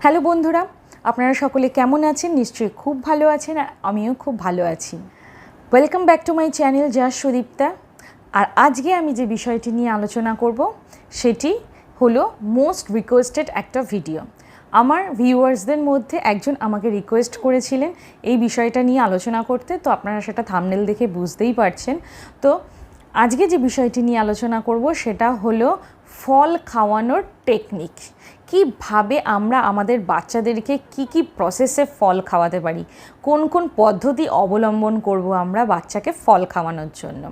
Hello বন্ধুরা, আপনারা সকলে কেমন আছেন? নিশ্চয়ই খুব ভালো আছেন আর আমিও খুব ভালো আছি। Welcome back to my channel যা সুদীপ্তা। আর আজকে আমি যে বিষয়টি নিয়ে আলোচনা করব সেটি হলো মোস্ট রিকোয়েস্টেড একটা ভিডিও। আমার ভিউয়ার্সদের মধ্যে একজন আমাকে রিকোয়েস্ট করেছিলেন এই বিষয়টা নিয়ে আলোচনা করতে, তো আপনারা সেটা থাম্বনেল দেখে বুঝতেই পারছেন। তো আজকে যে বিষয়টি নিয়ে আলোচনা করব সেটা হলো ফল খাওয়ানোর টেকনিক। কীভাবে আমরা আমাদের বাচ্চাদেরকে কি প্রসেসে ফল খাওয়াতে পারি, কোন কোন পদ্ধতি অবলম্বন করব আমরা বাচ্চাকে ফল খাওয়ানোর জন্য।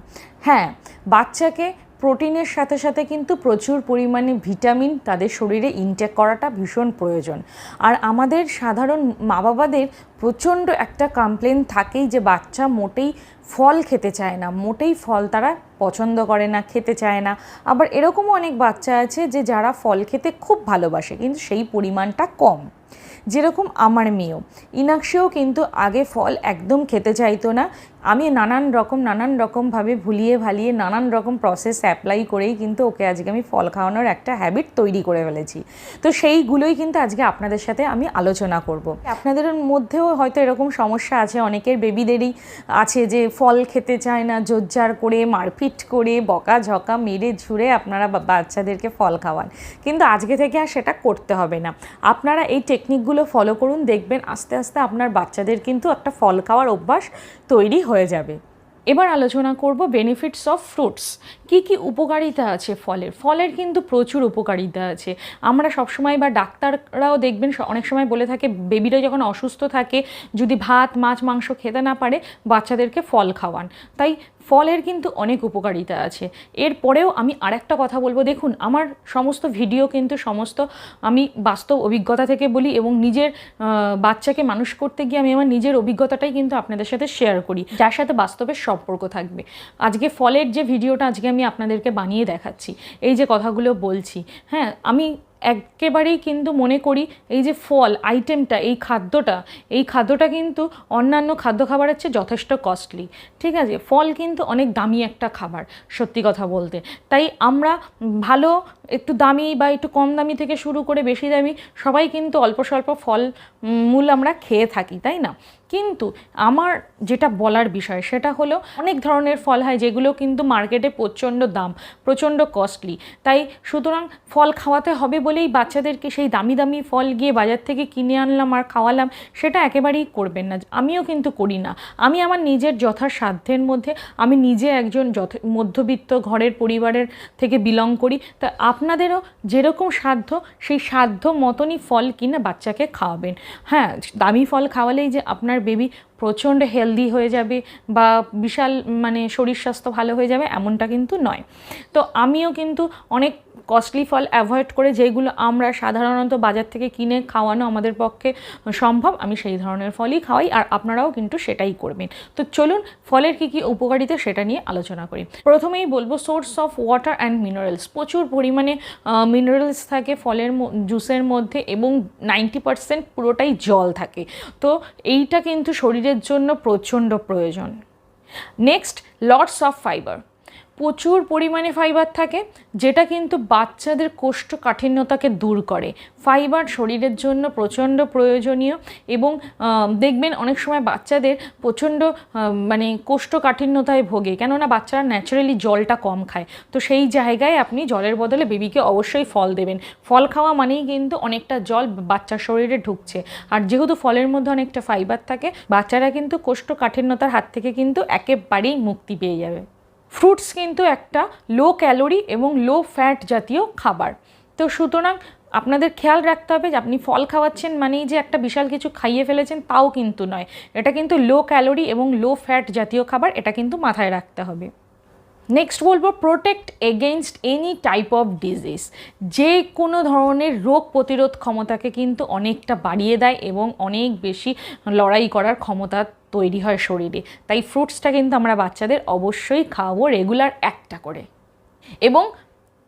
হ্যাঁ, বাচ্চাকে প্রোটিনের সাথে সাথে কিন্তু প্রচুর পরিমাণে ভিটামিন তাদের শরীরে ইনটেক করাটা ভীষণ প্রয়োজন। আর আমাদের সাধারণ মা বাবাদের প্রচণ্ড একটা কমপ্লেন থাকেই যে বাচ্চা মোটেই ফল খেতে চায় না, মোটেই ফল তারা পছন্দ করে না, খেতে চায় না। আবার এরকমও অনেক বাচ্চা আছে যে যারা ফল খেতে খুব ভালোবাসে কিন্তু সেই পরিমাণটা কম। যেরকম আমার মেয়েও, ইনাক্ষেও কিন্তু আগে ফল একদম খেতে চাইতো না। আমি নানান রকমভাবে ভুলিয়ে ভালিয়ে নানান রকম প্রসেস অ্যাপ্লাই করেই কিন্তু ওকে আজকে আমি ফল খাওয়ানোর একটা হ্যাবিট তৈরি করে ফেলেছি। তো সেইগুলোই কিন্তু আজকে আপনাদের সাথে আমি আলোচনা করব। আপনাদের মধ্যেও হয়তো এরকম সমস্যা আছে, অনেকের বেবিদেরই আছে যে ফল খেতে চায় না, জোরজার করে মারপিট করে বকাঝকা মেরে ঝুড়ে আপনারা বাচ্চাদেরকে ফল খাওয়ান। কিন্তু আজকে থেকে আর সেটা করতে হবে না। আপনারা এই টেকনিকগুলো ফলো করুন, দেখবেন আস্তে আস্তে আপনার বাচ্চাদের কিন্তু একটা ফল খাওয়ার অভ্যাস তৈরি হয়ে যাবে। এবার আলোচনা করব বেনিফিটস অফ ফ্রুটস। কি উপকারিতা আছে ফলের। ফলের কিন্তু প্রচুর উপকারিতা আছে। আমরা সবসময় বা ডাক্তাররাও দেখবেন অনেক সময় বলে থাকে বেবিরা যখন অসুস্থ থাকে, যদি ভাত মাছ মাংস খেতে না পারে বাচ্চাদেরকে ফল খাওয়ান। তাই ফলের কিন্তু অনেক উপকারিতা আছে। এরপরেও আমি আরেকটা কথা বলবো, দেখুন আমার সমস্ত ভিডিও কিন্তু সমস্ত আমি বাস্তব অভিজ্ঞতা থেকে বলি এবং নিজের বাচ্চাকে মানুষ করতে গিয়ে আমি আমার নিজের অভিজ্ঞতাটাই কিন্তু আপনাদের সাথে শেয়ার করি, যার সাথে বাস্তবের সম্পর্ক থাকবে। আজকে ফলের যে ভিডিওটা আজকে আমি আপনাদেরকে বানিয়ে দেখাচ্ছি, এই যে কথাগুলো বলছি, হ্যাঁ, আমি একেবারেই কিন্তু মনে করি এই যে ফল আইটেমটা, এই খাদ্যটা কিন্তু অন্যান্য খাদ্য খাবারের চেয়ে যথেষ্ট কস্টলি। ঠিক আছে, ফল কিন্তু অনেক দামি একটা খাবার সত্যি কথা বলতে। তাই আমরা ভালো একটু দামি বা একটু কম দামি থেকে শুরু করে বেশি দামি সবাই কিন্তু অল্প স্বল্প ফল মূল আমরা খেয়ে থাকি, তাই না? কিন্তু আমার যেটা বলার বিষয় সেটা হলো অনেক ধরনের ফল হয় যেগুলো কিন্তু মার্কেটে প্রচণ্ড দাম, প্রচণ্ড কস্টলি। তাই সুতরাং ফল খাওয়াতে হবে বলেই বাচ্চাদেরকে সেই দামি দামি ফল গিয়ে বাজার থেকে কিনে আনলাম আর খাওয়ালাম, সেটা একেবারেই করবেন না। আমিও কিন্তু করি না। আমি আমার নিজের যথাসাধ্যের মধ্যে, আমি নিজে একজন মধ্যবিত্ত ঘরের পরিবারের থেকে বিলং করি, তা আপনাদেরও যেরকম সাধ্য সেই সাধ্য মতনই ফল কিনে বাচ্চাকে খাওয়াবেন। হ্যাঁ, দামি ফল খাওয়ালেই যে আপনার বেবি প্রচণ্ড হেলদি হয়ে যাবে বা বিশাল শরীর স্বাস্থ্য ভালো হয়ে যাবে এমনটা কিন্তু নয়। তো আমিও কিন্তু অনেক কস্টলি ফল অ্যাভয়েড করে যেগুলো আমরা সাধারণত বাজার থেকে কিনে খাওয়ানো আমাদের পক্ষে সম্ভব, আমি সেই ধরনের ফলই খাওয়াই, আর আপনারাও কিন্তু সেটাই করবেন। তো চলুন ফলের কি উপকারিতা সেটা নিয়ে আলোচনা করি। প্রথমেই বলবো source of water and minerals. প্রচুর পরিমাণে মিনারেলস থাকে ফলের জুসের মধ্যে এবং 90% পুরোটাই জল থাকে। তো এইটা কিন্তু শরীরের জন্য প্রচণ্ড প্রয়োজন। Next, lots of fibre. প্রচুর পরিমাণে ফাইবার থাকে যেটা কিন্তু বাচ্চাদের কোষ্ঠকাঠিন্যতাকে দূর করে। ফাইবার শরীরের জন্য প্রচণ্ড প্রয়োজনীয় এবং দেখবেন অনেক সময় বাচ্চাদের প্রচণ্ড কোষ্ঠকাঠিন্যতায় ভোগে, কেননা বাচ্চারা ন্যাচারালি জলটা কম খায়। তো সেই জায়গায় আপনি জলের বদলে বেবিকে অবশ্যই ফল দেবেন। ফল খাওয়া মানেই কিন্তু অনেকটা জল বাচ্চার শরীরে ঢুকছে, আর যেহেতু ফলের মধ্যে অনেকটা ফাইবার থাকে বাচ্চারা কিন্তু কোষ্ঠকাঠিন্যতার হাত থেকে কিন্তু একেবারেই মুক্তি পেয়ে যাবে। ফ্রুটস কিন্তু একটা লো ক্যালোরি এবং লো ফ্যাট জাতীয় খাবার। তো সুতরাং আপনাদের খেয়াল রাখতে হবে যে আপনি ফল খাওয়াচ্ছেন মানেই যে একটা বিশাল কিছু খাইয়ে ফেলেছেন তাও কিন্তু নয়। এটা কিন্তু লো ক্যালোরি এবং লো ফ্যাট জাতীয় খাবার, এটা কিন্তু মাথায় রাখতে হবে। নেক্সট বলবো protect against any type of disease. যে কোনো ধরনের রোগ প্রতিরোধ ক্ষমতাকে কিন্তু অনেকটা বাড়িয়ে দেয় এবং অনেক বেশি লড়াই করার ক্ষমতা তৈরি হয় শরীরে। তাই ফ্রুটসটা কিন্তু আমরা বাচ্চাদের অবশ্যই খাওয়াবো রেগুলার একটা করে, এবং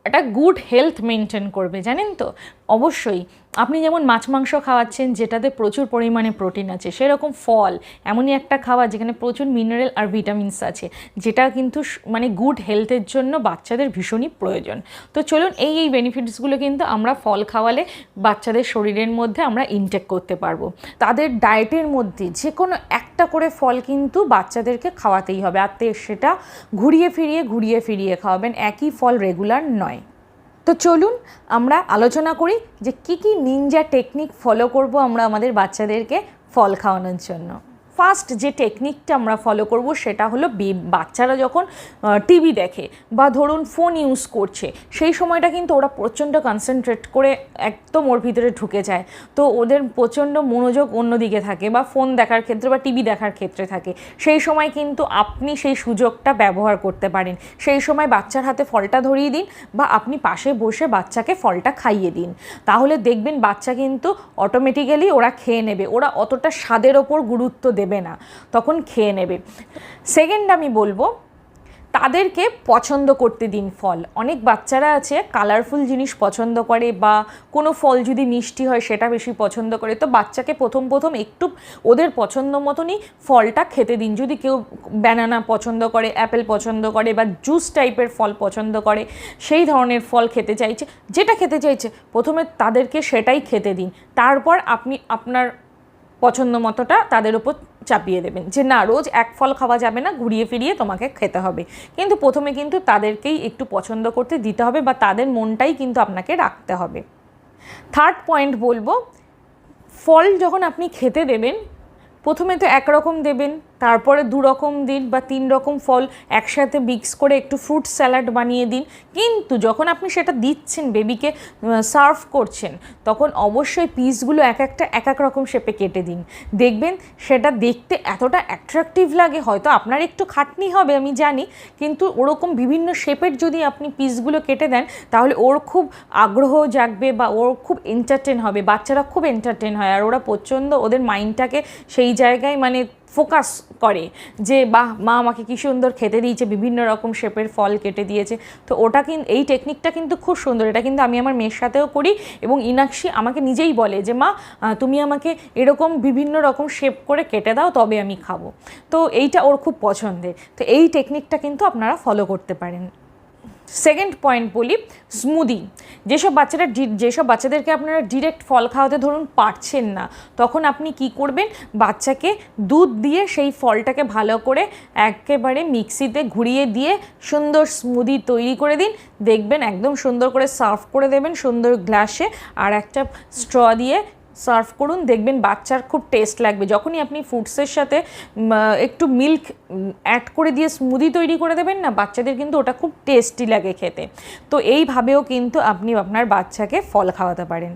একটা গুড হেলথ মেনটেন করবে, জানেন তো? অবশ্যই আপনি যেমন মাছ মাংস খাওয়াচ্ছেন যেটাতে প্রচুর পরিমাণে প্রোটিন আছে, সেরকম ফল এমনই একটা খাবার যেখানে প্রচুর মিনারেল আর ভিটামিনস আছে, যেটা কিন্তু মানে গুড হেলথের জন্য বাচ্চাদের ভীষণই প্রয়োজন। তো চলুন এই বেনিফিটসগুলো কিন্তু আমরা ফল খাওয়ালে বাচ্চাদের শরীরের মধ্যে আমরা ইনটেক করতে পারবো। তাদের ডায়েটের মধ্যে যে কোনো একটা করে ফল কিন্তু বাচ্চাদেরকে খাওয়াতেই হবে, আর সেটা ঘুরিয়ে ফিরিয়ে খাওয়াবেন, একই ফল রেগুলার নয়। তো চলুন আমরা আলোচনা করি যে কি নিনজা টেকনিক ফলো করব আমরা আমাদের বাচ্চাদেরকে ফল খাওয়ানোর জন্য। ফার্স্ট যে টেকনিকটা আমরা ফলো করব সেটা হলো বাচ্চারা যখন টিভি দেখে বা ধরুন ফোন ইউজ করছে, সেই সময়টা কিন্তু ওরা প্রচণ্ড কনসেন্ট্রেট করে একদম ওর ভিতরে ঢুকে যায়, তো ওদের প্রচণ্ড মনোযোগ অন্যদিকে থাকে বা ফোন দেখার ক্ষেত্রে বা টিভি দেখার ক্ষেত্রে থাকে। সেই সময় কিন্তু আপনি সেই সুযোগটা ব্যবহার করতে পারেন, সেই সময় বাচ্চার হাতে ফলটা ধরিয়ে দিন বা আপনি পাশে বসে বাচ্চাকে ফলটা খাইয়ে দিন, তাহলে দেখবেন বাচ্চা কিন্তু অটোমেটিক্যালি ওরা খেয়ে নেবে, ওরা অতটা স্বাদের ওপর গুরুত্ব দেবে না, তখন খেয়ে নেবে। সেকেন্ড আমি বলবো তাদেরকে পছন্দ করতে দিন ফল। অনেক বাচ্চারা আছে কালারফুল জিনিস পছন্দ করে বা কোনো ফল যদি মিষ্টি হয় সেটা বেশি পছন্দ করে, তো বাচ্চাকে প্রথম একটু ওদের পছন্দ মতনই ফলটা খেতে দিন। যদি কেউ ব্যানানা পছন্দ করে, অ্যাপেল পছন্দ করে বা জুস টাইপের ফল পছন্দ করে, সেই ধরনের ফল খেতে চাইছে, যেটা খেতে চাইছে প্রথমে তাদেরকে সেটাই খেতে দিন, তারপর আপনি আপনার পছন্দ মতোটা তাদের উপর চাপিয়ে দেবেন যে না রোজ এক ফল খাওয়া যাবে না, ঘুরিয়ে ফিরিয়ে তোমাকে খেতে হবে। কিন্তু প্রথমে কিন্তু তাদেরকেই একটু পছন্দ করতে দিতে হবে বা তাদের মনটাই কিন্তু আপনাকে রাখতে হবে। থার্ড পয়েন্ট বলবো, ফল যখন আপনি খেতে দেবেন প্রথমে তো একরকম দেবেন, তারপরে 2 রকম দিন বা 3 রকম ফল একসাথে মিক্স করে একটু ফ্রুট স্যালাড বানিয়ে দিন। কিন্তু যখন আপনি সেটা দিচ্ছেন, বেবিকে সার্ভ করছেন, তখন অবশ্যই পিসগুলো এক এক রকম শেপে কেটে দিন। দেখবেন সেটা দেখতে এতটা অ্যাট্রাকটিভ লাগে, হয়তো আপনার একটু খাটনি হবে আমি জানি, কিন্তু ওরকম বিভিন্ন শেপের যদি আপনি পিসগুলো কেটে দেন তাহলে ওর খুব আগ্রহ জাগবে বা ওর খুব এন্টারটেন হবে, বাচ্চারা খুব এন্টারটেন হয় আর ওরা প্রচণ্ড ওদের মাইন্ডটাকে সেই জায়গায় মানে ফোকাস করে যে বাহ মা আমাকে কী সুন্দর খেতে দিয়েছে, বিভিন্ন রকম শেপের ফল কেটে দিয়েছে। তো ওটা কিন্তু এই টেকনিকটা কিন্তু খুব সুন্দর, এটা কিন্তু আমি আমার মেয়ের সাথেও করি এবং ইনাক্ষী আমাকে নিজেই বলে যে মা তুমি আমাকে এরকম বিভিন্ন রকম শেপ করে কেটে দাও তবে আমি খাবো। তো এইটা ওর খুব পছন্দের, তো এই টেকনিকটা কিন্তু আপনারা ফলো করতে পারেন। সেকেন্ড পয়েন্ট বলি, স্মুদি। যেসব বাচ্চাদেরকে আপনারা ডিরেক্ট ফল খাওয়াতে ধরুন পারছেন না, তখন আপনি কি করবেন, বাচ্চাকে দুধ দিয়ে সেই ফলটাকে ভালো করে একেবারে মিক্সিতে ঘুরিয়ে দিয়ে সুন্দর স্মুদি তৈরি করে দিন। দেখবেন একদম সুন্দর করে সার্ভ করে দেবেন সুন্দর গ্লাসে, আর একটা স্ট্র দিয়ে সার্ভ করুন, দেখবেন বাচ্চার খুব টেস্ট লাগবে। যখনই আপনি ফ্রুটসের সাথে একটু মিল্ক অ্যাড করে দিয়ে স্মুদি তৈরি করে দেবেন না, বাচ্চাদের কিন্তু ওটা খুব টেস্টি লাগে খেতে। তো এইভাবেও কিন্তু আপনি আপনার বাচ্চাকে ফল খাওয়াতে পারেন।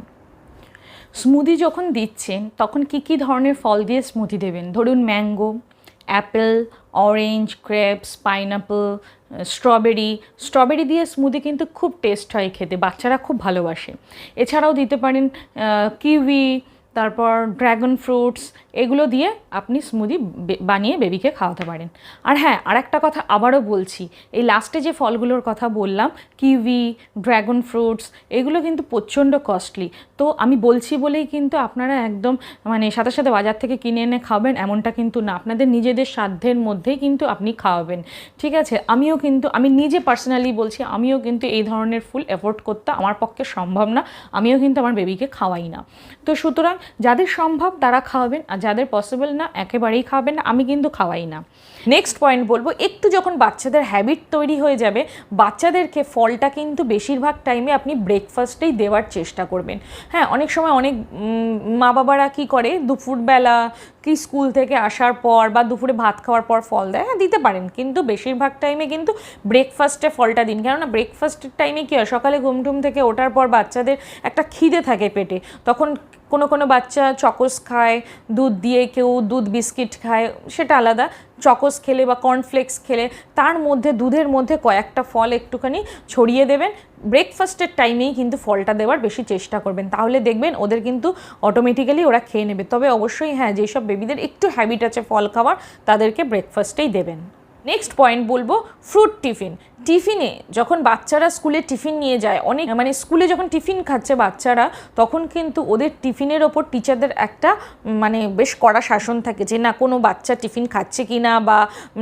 স্মুদি যখন দিচ্ছেন তখন কি ধরনের ফল দিয়ে স্মুদি দেবেন, ধরুন mango, Apple, orange, grapes, pineapple, strawberry দিয়ে স্মুদি কিন্তু খুব টেস্ট হয় খেতে, বাচ্চারা খুব ভালোবাসে। এছাড়াও দিতে পারেন কিউই, তারপর ড্র্যাগন ফ্রুটস, এগুলো দিয়ে আপনি স্মুদি বানিয়ে বেবিকে খাওয়াতে পারেন। আর হ্যাঁ, আরেকটা কথা আবারও বলছি, এই লাস্টে যে ফলগুলোর কথা বললাম কিউই, ড্র্যাগন ফ্রুটস, এগুলো কিন্তু প্রচণ্ড কস্টলি। তো আমি বলছি বলেই কিন্তু আপনারা একদম মানে সাথে সাথে বাজার থেকে কিনে এনে খাবেন এমনটা কিন্তু না, আপনাদের নিজেদের সাধ্যের মধ্যেই কিন্তু আপনি খাওয়াবেন, ঠিক আছে? আমি নিজে পার্সোনালি বলছি, আমিও কিন্তু এই ধরনের ফুল অ্যাফোর্ড করতে আমার পক্ষে সম্ভব না, আমিও কিন্তু আমার বেবিকে খাওয়াই না। তো সুতরাং যাদের সম্ভব তারা খাওয়াবেন, আর যাদের পসিবল না একেবারেই খাওয়াবেন না, আমি কিন্তু খাওয়াই না। নেক্সট পয়েন্ট বলবো, একটু যখন বাচ্চাদের হ্যাবিট তৈরি হয়ে যাবে, বাচ্চাদেরকে ফলটা কিন্তু বেশিরভাগ টাইমে আপনি ব্রেকফাস্টেই দেওয়ার চেষ্টা করবেন। হ্যাঁ, অনেক সময় অনেক মা বাবারা কী করে দুপুরবেলা কি স্কুল থেকে আসার পর বা দুপুরে ভাত খাওয়ার পর ফল দেয়, হ্যাঁ দিতে পারেন, কিন্তু বেশিরভাগ টাইমে কিন্তু ব্রেকফাস্টে ফলটা দিন। কেননা ব্রেকফাস্টের টাইমে কী হয়, সকালে ঘুম থেকে ওঠার পর বাচ্চাদের একটা খিদে থাকে পেটে, তখন কোনো বাচ্চা চকোস খায় দুধ দিয়ে, কেউ দুধ বিস্কিট খায়, সেটা আলাদা। চকোস খেলে বা কর্নফ্লেক্স খেলে তার মধ্যে দুধের মধ্যে কয়েকটা ফল একটুখানি ছড়িয়ে দেবেন, ব্রেকফাস্টের টাইমেই কিন্তু ফলটা দেওয়ার বেশি চেষ্টা করবেন, তাহলে দেখবেন ওদের কিন্তু অটোমেটিক্যালি ওরা খেয়ে নেবে। তবে অবশ্যই হ্যাঁ, যেসব বেবিদের একটু হ্যাবিট আছে ফল খাওয়ার তাদেরকে ব্রেকফাস্টেই দেবেন। নেক্সট পয়েন্ট বলবো ফ্রুট টিফিন। টিফিনে যখন বাচ্চারা স্কুলে টিফিন নিয়ে যায়, অনেক মানে স্কুলে যখন টিফিন খাচ্ছে বাচ্চারা, তখন কিন্তু ওদের টিফিনের ওপর টিচারদের একটা মানে বেশ কড়া শাসন থাকে যে না কোনো বাচ্চা টিফিন খাচ্ছে কি না, বা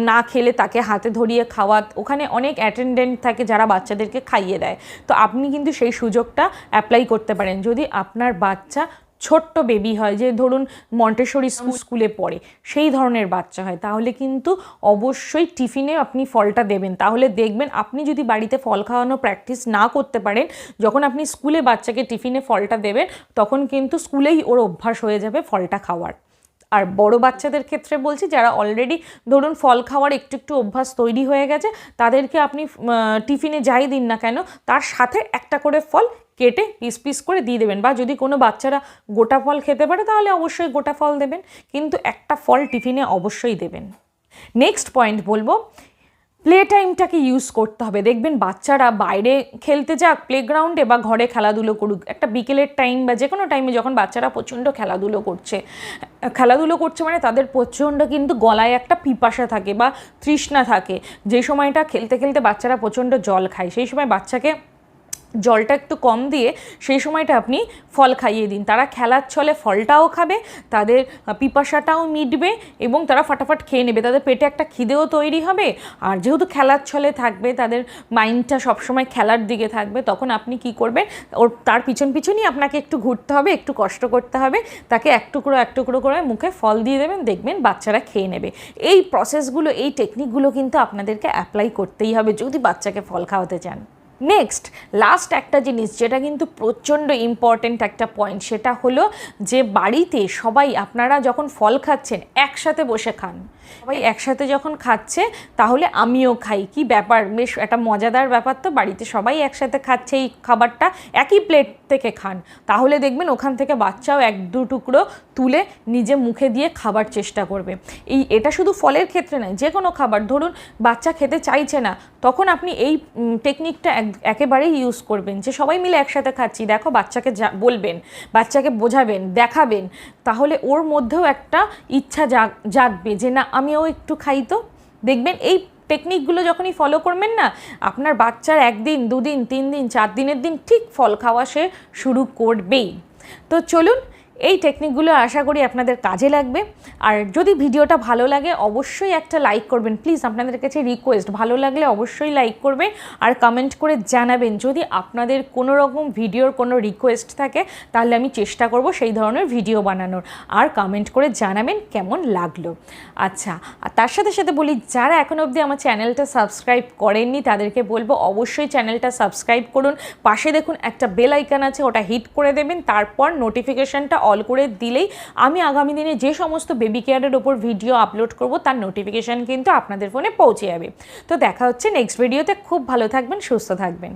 না খেলে তাকে হাতে ধরিয়ে খাওয়া। ওখানে অনেক অ্যাটেন্ডেন্ট থাকে যারা বাচ্চাদেরকে খাইয়ে দেয়। তো আপনি কিন্তু সেই সুযোগটা অ্যাপ্লাই করতে পারেন যদি আপনার বাচ্চা ছোট্ট বেবি হয়, যে ধরুন মন্টেসরি স্কুলে পড়ে সেই ধরনের বাচ্চা হয়, তাহলে কিন্তু অবশ্যই টিফিনে আপনি ফলটা দেবেন। তাহলে দেখবেন আপনি যদি বাড়িতে ফল খাওয়ানো প্র্যাকটিস না করতে পারেন, যখন আপনি স্কুলে বাচ্চাকে টিফিনে ফলটা দেবেন তখন কিন্তু স্কুলেই ওর অভ্যাস হয়ে যাবে ফলটা খাওয়ার। আর বড় বাচ্চাদের ক্ষেত্রে বলছি, যারা অলরেডি ধরুন ফল খাওয়ার একটু একটু অভ্যাস তৈরি হয়ে গেছে, তাদেরকে আপনি টিফিনে যাই দিন না কেন তার সাথে একটা করে ফল কেটে পিস পিস করে দিয়ে দেবেন। বা যদি কোনো বাচ্চারা গোটা ফল খেতে পারে তাহলে অবশ্যই গোটা ফল দেবেন, কিন্তু একটা ফল টিফিনে অবশ্যই দেবেন। নেক্সট পয়েন্ট বলবো, প্লে টাইমটাকে ইউজ করতে হবে। দেখবেন বাচ্চারা বাইরে খেলতে যাক প্লেগ্রাউন্ডে বা ঘরে খেলাধুলো করুক, একটা বিকেলের টাইম বা যে কোনো টাইমে যখন বাচ্চারা প্রচণ্ড খেলাধুলো করছে মানে তাদের প্রচণ্ড কিন্তু গলায় একটা পিপাসা থাকে বা তৃষ্ণা থাকে। যে সময়টা খেলতে খেলতে বাচ্চারা প্রচণ্ড জল খায়, সেই সময় বাচ্চাকে জলটা একটু কম দিয়ে সেই সময়টা আপনি ফল খাইয়ে দিন। তারা খেলার ছলে ফলটাও খাবে, তাদের পিপাসাটাও মিটবে এবং তারা ফাটাফাট খেয়ে নেবে, তাদের পেটে একটা খিদেও তৈরি হবে। আর যেহেতু খেলার ছলে থাকবে, তাদের মাইন্ডটা সবসময় খেলার দিকে থাকবে, তখন আপনি কি করবেন, তার পিছনই আপনাকে একটু ঘুরতে হবে, একটু কষ্ট করতে হবে, তাকে এক টুকরো করে মুখে ফল দিয়ে দেবেন, দেখবেন বাচ্চারা খেয়ে নেবে। এই প্রসেসগুলো, এই টেকনিকগুলো কিন্তু আপনাদেরকে অ্যাপ্লাই করতেই হবে যদি বাচ্চাকে ফল খাওয়াতে চান। নেক্সট লাস্ট একটা জিনিস যেটা কিন্তু প্রচণ্ড ইম্পর্ট্যান্ট একটা পয়েন্ট, সেটা হলো যে বাড়িতে সবাই আপনারা যখন ফল খাচ্ছেন একসাথে বসে খান। সবাই একসাথে যখন খাচ্ছে তাহলে আমিও খাই, কি ব্যাপার, বেশ একটা মজাদার ব্যাপার। তো বাড়িতে সবাই একসাথে খাচ্ছে এই খাবারটা, একই প্লেট থেকে খান, তাহলে দেখবেন ওখান থেকে বাচ্চাও এক দু টুকরো তুলে নিজে মুখে দিয়ে খাবার চেষ্টা করবে। এটা শুধু ফলের ক্ষেত্রে নয়, যে কোনো খাবার, ধরুন বাচ্চা খেতে চাইছে না, তখন আপনি এই টেকনিকটা একেবারেই ইউজ করবেন যে সবাই মিলে একসাথে খাচ্ছি, দেখো বাচ্চাকে বলবেন, বাচ্চাকে বোঝাবেন, দেখাবেন, তাহলে ওর মধ্যেও একটা ইচ্ছা জাগবে যে না আমিও একটু খাই। তো দেখবেন এই টেকনিকগুলো যখনই ফলো করবেন না, আপনার বাচ্চার 1 দিন 2 দিন 3 দিন 4 দিনের দিন ঠিক ফল খাওয়া সে শুরু করবেই। তো চলুন, এই টেকনিকগুলো আশা করি আপনাদের কাজে লাগবে। আর যদি ভিডিওটা ভালো লাগে অবশ্যই একটা লাইক করবেন প্লিজ, আপনাদের কাছে রিকোয়েস্ট, ভালো লাগলে অবশ্যই লাইক করবেন আর কমেন্ট করে জানাবেন যদি আপনাদের কোনো রকম ভিডিওর কোনো রিকোয়েস্ট থাকে, তাহলে আমি চেষ্টা করব সেই ধরনের ভিডিও বানানোর। আর কমেন্ট করে জানাবেন কেমন লাগলো। আচ্ছা, আর তার সাথে সাথে বলি, যারা এখনও অবধি আমার চ্যানেলটা সাবস্ক্রাইব করেননি তাদেরকে বলবো অবশ্যই চ্যানেলটা সাবস্ক্রাইব করুন। পাশে দেখুন একটা বেল আইকন আছে, ওটা হিট করে দেবেন, তারপর নোটিফিকেশানটা অল করে দিলেই আমি আগামী দিনে যে সমস্ত বেবি কেয়ারের ওপর ভিডিও আপলোড করব তার নোটিফিকেশান কিন্তু আপনাদের ফোনে পৌঁছে যাবে। তো দেখা হচ্ছে নেক্সট ভিডিওতে। খুব ভালো থাকবেন, সুস্থ থাকবেন।